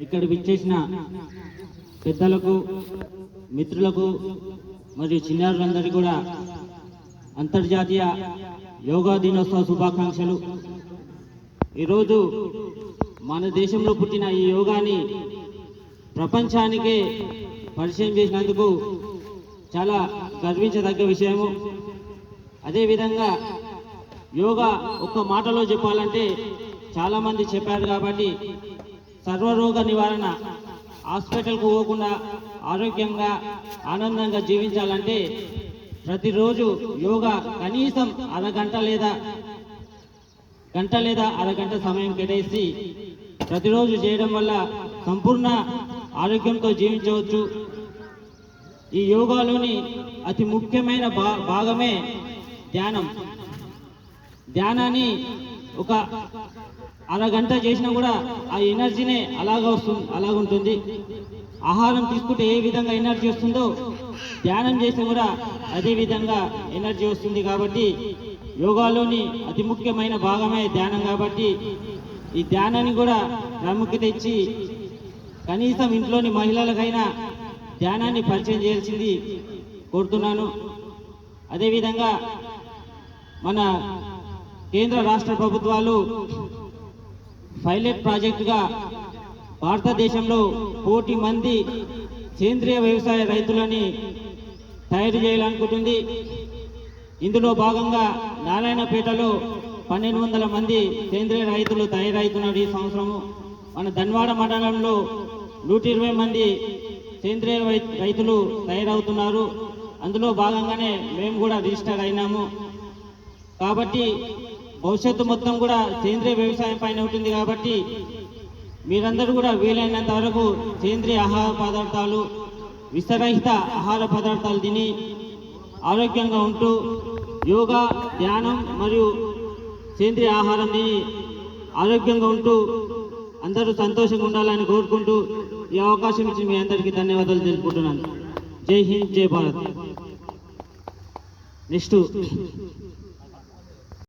ఇక్కడ విచ్చేసిన పెద్దలకు, మిత్రులకు మరియు చిన్నారులందరికీ కూడా అంతర్జాతీయ యోగా దినోత్సవ శుభాకాంక్షలు. ఈరోజు మన దేశంలో పుట్టిన ఈ యోగాని ప్రపంచానికే పరిచయం చేసినందుకు చాలా గర్వించదగ్గ విషయము. అదేవిధంగా యోగా ఒక్క మాటలో చెప్పాలంటే చాలామంది చెప్పారు కాబట్టి సర్వరోగ నివారణ, హాస్పిటల్కు పోకుండా ఆరోగ్యంగా ఆనందంగా జీవించాలంటే ప్రతిరోజు యోగా కనీసం గంట లేదా అరగంట సమయం కేటాయిసి ప్రతిరోజు చేయడం వల్ల సంపూర్ణ ఆరోగ్యంతో జీవించవచ్చు. ఈ యోగాలోని అతి ముఖ్యమైన భాగమే ధ్యానం. ధ్యానాన్ని ఒక అరగంట చేసినా కూడా ఆ ఎనర్జీనే అలాగుంటుంది. ఆహారం తీసుకుంటే ఏ విధంగా ఎనర్జీ వస్తుందో ధ్యానం చేస్తే కూడా అదే విధంగా ఎనర్జీ వస్తుంది. కాబట్టి యోగాలోని అతి ముఖ్యమైన భాగమే ధ్యానం. కాబట్టి ఈ ధ్యానాన్ని కూడా ప్రాముఖ్యత ఇచ్చి కనీసం ఇంట్లోని మహిళలకైనా ధ్యానాన్ని పరిచయం చేయాల్సింది కోరుతున్నాను. అదేవిధంగా మన కేంద్ర రాష్ట్ర ప్రభుత్వాలు పైలట్ ప్రాజెక్టుగా భారతదేశంలో 1,00,00,000 మంది సేంద్రియ వ్యవసాయ రైతులని తయారు చేయాలనుకుంటుంది. ఇందులో భాగంగా నారాయణపేటలో 1,200 మంది సేంద్రియ రైతులు తయారవుతున్నారు ఈ సంవత్సరము. మన ధన్వాడ మండలంలో 120 మంది సేంద్రియ రైతులు తయారవుతున్నారు. అందులో భాగంగానే మేము కూడా రిజిస్టర్ అయినాము. కాబట్టి భవిష్యత్తు మొత్తం కూడా సేంద్రియ వ్యవసాయం పైన ఉంటుంది. కాబట్టి మీరందరూ కూడా వీలైనంత వరకు సేంద్రియ ఆహార పదార్థాలు, విషరహిత ఆహార పదార్థాలు తిని ఆరోగ్యంగా ఉంటూ యోగా, ధ్యానం మరియు సేంద్రియ ఆహారం తిని ఆరోగ్యంగా ఉంటూ అందరూ సంతోషంగా ఉండాలని కోరుకుంటూ ఈ అవకాశం ఇచ్చి మీ అందరికీ ధన్యవాదాలు తెలుపుకుంటున్నాను. జై హింద్, జై భారత్. నెక్స్ట్